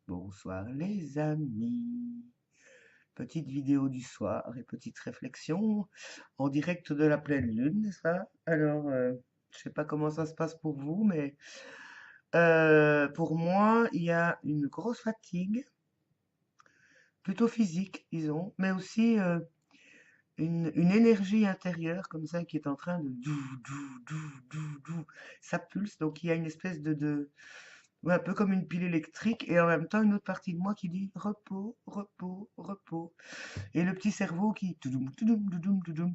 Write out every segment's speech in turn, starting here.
Bonsoir les amis. Petite vidéo du soir et petite réflexion en direct de la pleine lune, n'est-ce pas? Alors, je sais pas comment ça se passe pour vous, mais pour moi, il y a une grosse fatigue, plutôt physique, disons, mais aussi une énergie intérieure comme ça qui est en train de dou, dou, dou, dou, dou. Ça pulse, donc il y a une espèce de ouais, un peu comme une pile électrique, et en même temps une autre partie de moi qui dit repos, repos, repos. Et le petit cerveau qui toudoum, toudoum, toudoum, toudoum,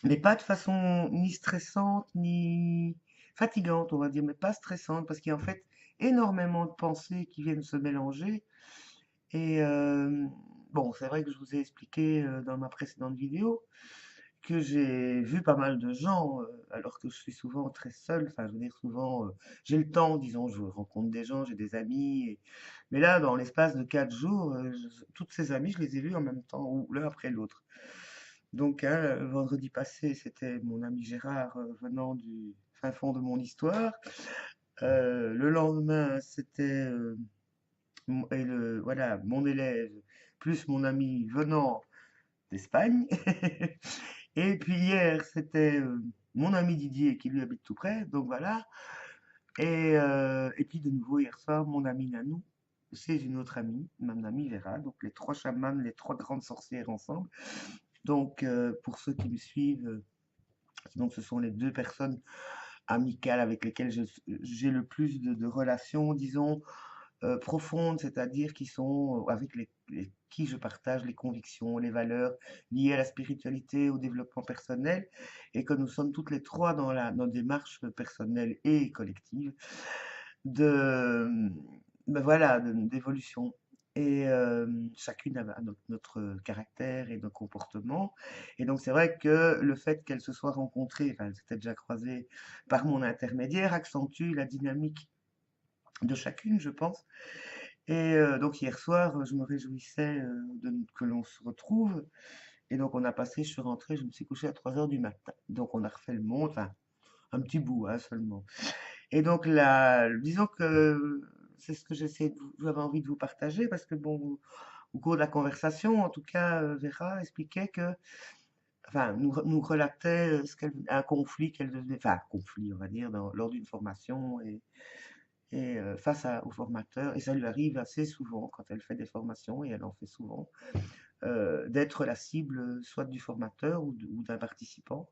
mais pas de façon ni stressante ni fatigante, on va dire, mais pas stressante, parce qu'il y a en fait énormément de pensées qui viennent se mélanger. Et bon, c'est vrai que je vous ai expliqué dans ma précédente vidéo que j'ai vu pas mal de gens, alors que je suis souvent très seul, enfin, je veux dire, souvent, j'ai le temps, disons, je rencontre des gens, j'ai des amis, mais là, dans l'espace de 4 jours, toutes ces amies, je les ai vus en même temps, ou l'un après l'autre. Donc, hein, vendredi passé, c'était mon ami Gérard, venant du fin fond de mon histoire. Le lendemain, c'était voilà, mon élève, plus mon ami venant d'Espagne. Et puis hier, c'était mon ami Didier qui lui habite tout près, donc voilà. Et puis de nouveau hier soir, mon ami Nanou, c'est une autre amie, mon amie Vera, donc les trois chamans, les trois grandes sorcières ensemble. Donc pour ceux qui me suivent, donc ce sont les deux personnes amicales avec lesquelles j'ai le plus de relations, disons, profondes, c'est-à-dire qui sont avec qui je partage les convictions, les valeurs liées à la spiritualité, au développement personnel, et que nous sommes toutes les trois dans notre démarche personnelle et collective de, ben voilà, d'évolution. Et chacune a notre caractère et nos comportements. Et donc c'est vrai que le fait qu'elles se soient rencontrées, enfin elles s'étaient déjà croisées par mon intermédiaire, accentue la dynamique de chacune, je pense. Et donc hier soir, je me réjouissais que l'on se retrouve. Et donc on a passé, je suis rentré, je me suis couché à 3 heures du matin. Donc on a refait le monde, enfin un petit bout hein, seulement. Et donc là, disons que c'est ce que j'avais envie de vous partager parce que bon, au cours de la conversation, en tout cas, Vera expliquait que, enfin, nous relatait un conflit qu'elle devait, enfin, un conflit, on va dire, lors d'une formation et au formateur, et ça lui arrive assez souvent quand elle fait des formations, et elle en fait souvent, d'être la cible soit du formateur ou d'un participant,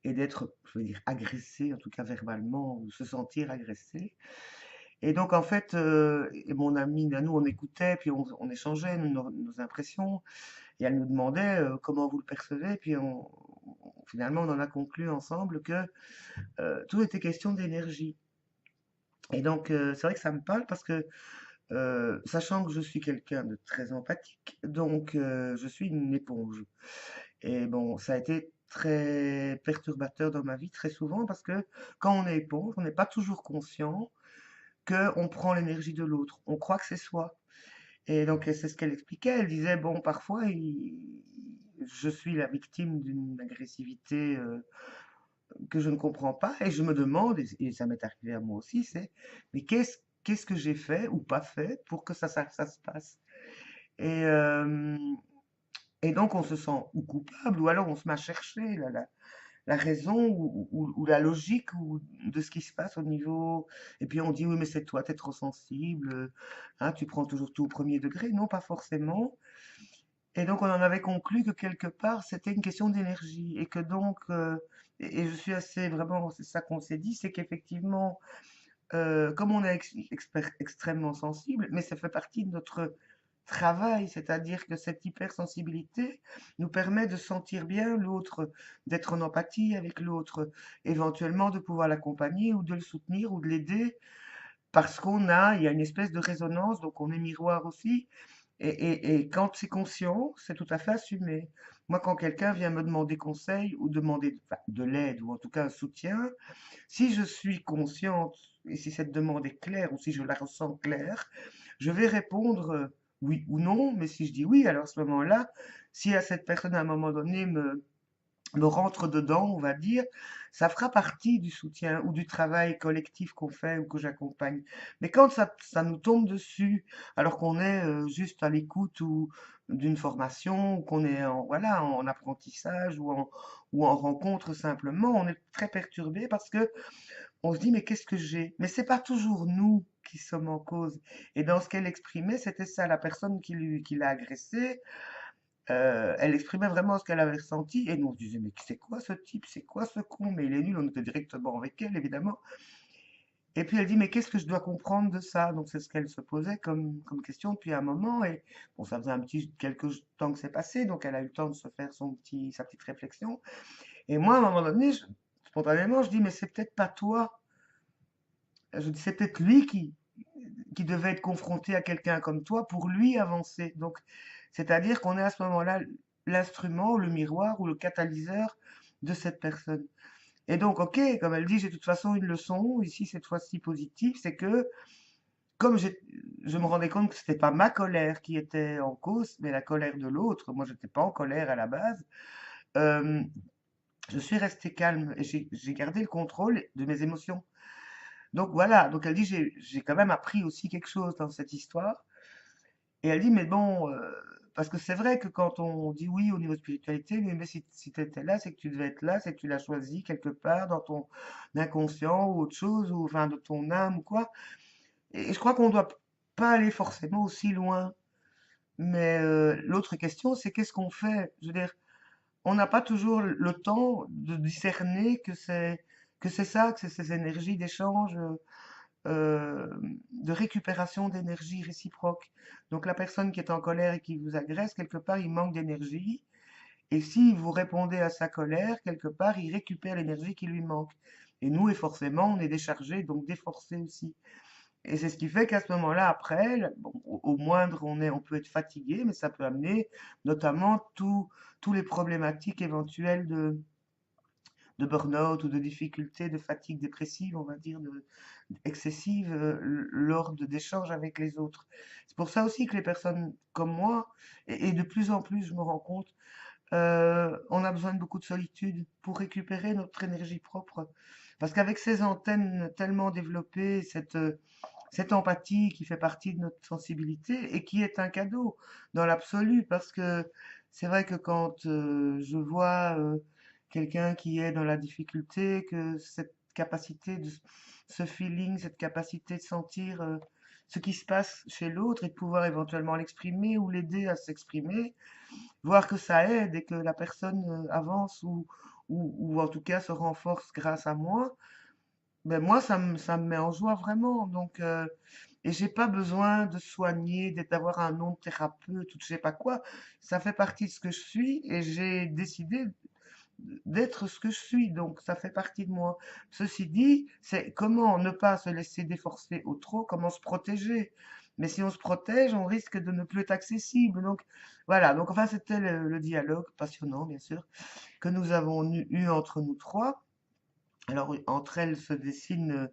et d'être, je veux dire, agressé, en tout cas verbalement, ou se sentir agressé. Et donc, en fait, et mon amie Nanou, on écoutait, puis on échangeait nos impressions, et elle nous demandait comment vous le percevez, puis finalement, on en a conclu ensemble que tout était question d'énergie. Et donc, c'est vrai que ça me parle parce que sachant que je suis quelqu'un de très empathique, donc je suis une éponge. Et bon, ça a été très perturbateur dans ma vie, très souvent, parce que quand on est éponge, on n'est pas toujours conscient qu'on prend l'énergie de l'autre. On croit que c'est soi. Et donc, c'est ce qu'elle expliquait. Elle disait, bon, parfois, je suis la victime d'une agressivité que je ne comprends pas, et je me demande, et ça m'est arrivé à moi aussi, c'est, mais qu'est-ce que j'ai fait ou pas fait pour que ça se passe? Et, euh, et donc on se sent ou coupable, ou alors on se met à chercher la raison ou la logique de ce qui se passe au niveau. Et puis on dit, oui, mais c'est toi, t'es trop sensible, hein, tu prends toujours tout au premier degré. Non, pas forcément. Et donc on en avait conclu que quelque part c'était une question d'énergie et que donc et je suis assez vraiment c'est ça qu'on s'est dit, c'est qu'effectivement comme on est extrêmement sensible, mais ça fait partie de notre travail, c'est-à-dire que cette hypersensibilité nous permet de sentir bien l'autre, d'être en empathie avec l'autre, éventuellement de pouvoir l'accompagner ou de le soutenir ou de l'aider parce il y a une espèce de résonance, donc on est miroir aussi. Et quand c'est conscient, c'est tout à fait assumé. Moi, quand quelqu'un vient me demander conseil ou demander enfin, de l'aide ou en tout cas un soutien, si je suis consciente et si cette demande est claire ou si je la ressens claire, je vais répondre oui ou non. Mais si je dis oui, alors à ce moment-là, si à cette personne à un moment donné me rentre dedans, on va dire, ça fera partie du soutien ou du travail collectif qu'on fait ou que j'accompagne. Mais quand ça nous tombe dessus, alors qu'on est juste à l'écoute ou d'une formation, ou qu'on est en, voilà, en apprentissage ou en rencontre simplement, on est très perturbé parce que on se dit, mais qu'est-ce que j'ai? Mais c'est pas toujours nous qui sommes en cause. Et dans ce qu'elle exprimait, c'était ça, la personne qui l'a agressée, elle exprimait vraiment ce qu'elle avait ressenti et nous on se disait: «Mais c'est quoi ce type? C'est quoi ce con? Mais il est nul». On était directement avec elle évidemment et puis elle dit: «Mais qu'est-ce que je dois comprendre de ça?» Donc c'est ce qu'elle se posait comme question depuis un moment et bon, ça faisait un petit quelques temps que c'est passé, donc elle a eu le temps de se faire sa petite réflexion et moi, à un moment donné, spontanément, je dis: «Mais c'est peut-être pas toi». Je dis: «C'est peut-être lui qui devait être confronté à quelqu'un comme toi pour lui avancer». Donc, c'est-à-dire qu'on est à ce moment-là l'instrument, le miroir ou le catalyseur de cette personne. Et donc, ok, comme elle dit, j'ai de toute façon une leçon, ici cette fois-ci positive, c'est que comme je me rendais compte que c'était pas ma colère qui était en cause, mais la colère de l'autre, moi j'étais pas en colère à la base, euh, je suis resté calme et j'ai gardé le contrôle de mes émotions. Donc voilà, donc elle dit, j'ai quand même appris aussi quelque chose dans cette histoire. Et elle dit, mais bon, parce que c'est vrai que quand on dit oui au niveau spiritualité, oui, mais si tu étais là, c'est que tu devais être là, c'est que tu l'as choisi quelque part dans ton inconscient ou autre chose, ou enfin de ton âme ou quoi. Et je crois qu'on ne doit pas aller forcément aussi loin. Mais l'autre question, c'est qu'est-ce qu'on fait? Je veux dire, on n'a pas toujours le temps de discerner que c'est ça, que c'est ces énergies d'échange de récupération d'énergie réciproque. Donc la personne qui est en colère et qui vous agresse, quelque part, il manque d'énergie. Et si vous répondez à sa colère, quelque part, il récupère l'énergie qui lui manque. Et nous, et forcément, on est déchargé, donc déforcé aussi. Et c'est ce qui fait qu'à ce moment-là, après, bon, au moindre, on peut être fatigué, mais ça peut amener notamment tous les problématiques éventuelles de burn-out ou de difficultés, de fatigue dépressive, on va dire, excessive lors d'échanges avec les autres. C'est pour ça aussi que les personnes comme moi, et de plus en plus je me rends compte, on a besoin de beaucoup de solitude pour récupérer notre énergie propre. Parce qu'avec ces antennes tellement développées, cette empathie qui fait partie de notre sensibilité et qui est un cadeau dans l'absolu, parce que c'est vrai que quand je vois quelqu'un qui est dans la difficulté, que cette capacité ce feeling, cette capacité de sentir ce qui se passe chez l'autre et de pouvoir éventuellement l'exprimer ou l'aider à s'exprimer, voir que ça aide et que la personne avance ou en tout cas se renforce grâce à moi, ben moi, ça me met en joie vraiment. Donc, et j'ai pas besoin de soigner, d'avoir un nom de thérapeute ou de je sais pas quoi. Ça fait partie de ce que je suis et j'ai décidé d'être ce que je suis. Donc, ça fait partie de moi. Ceci dit, c'est comment ne pas se laisser déforcer au trop, comment se protéger. Mais si on se protège, on risque de ne plus être accessible. Donc, voilà. Donc, enfin, c'était le dialogue passionnant, bien sûr, que nous avons eu entre nous trois. Alors, entre elles se dessine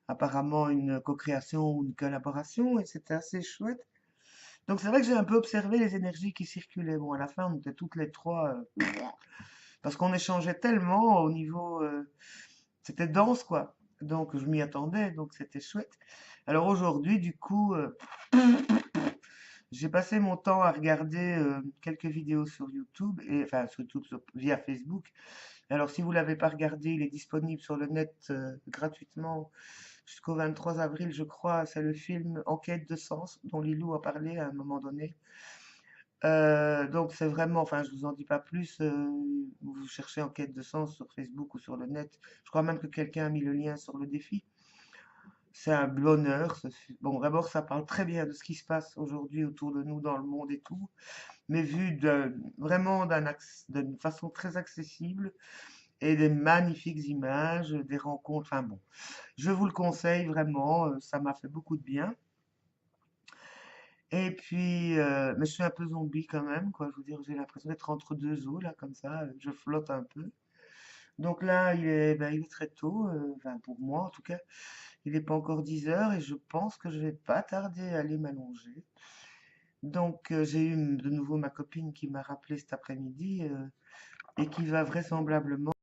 apparemment une co-création ou une collaboration, et c'était assez chouette. Donc, c'est vrai que j'ai un peu observé les énergies qui circulaient. Bon, à la fin, on était toutes les trois, parce qu'on échangeait tellement au niveau, c'était dense, quoi. Donc, je m'y attendais, donc c'était chouette. Alors aujourd'hui, du coup, j'ai passé mon temps à regarder quelques vidéos sur YouTube, et enfin sur YouTube, via Facebook. Alors, si vous l'avez pas regardé, il est disponible sur le net gratuitement jusqu'au 23 avril, je crois. C'est le film Enquête de sens, dont Lilou a parlé à un moment donné. Donc, c'est vraiment, enfin, je vous en dis pas plus. Vous cherchez Enquête de sens sur Facebook ou sur le net. Je crois même que quelqu'un a mis le lien sur le défi. C'est un bonheur. Bon, d'abord, ça parle très bien de ce qui se passe aujourd'hui autour de nous dans le monde et tout, mais vu vraiment d'une façon très accessible et des magnifiques images, des rencontres. Enfin bon, je vous le conseille vraiment, ça m'a fait beaucoup de bien. Et puis, mais je suis un peu zombie quand même, quoi. Je veux dire, j'ai l'impression d'être entre deux eaux, là, comme ça, je flotte un peu. Donc là, il est très tôt, enfin pour moi en tout cas, il n'est pas encore 10 heures et je pense que je vais pas tarder à aller m'allonger. Donc j'ai eu de nouveau ma copine qui m'a rappelé cet après-midi. et qui va vraisemblablement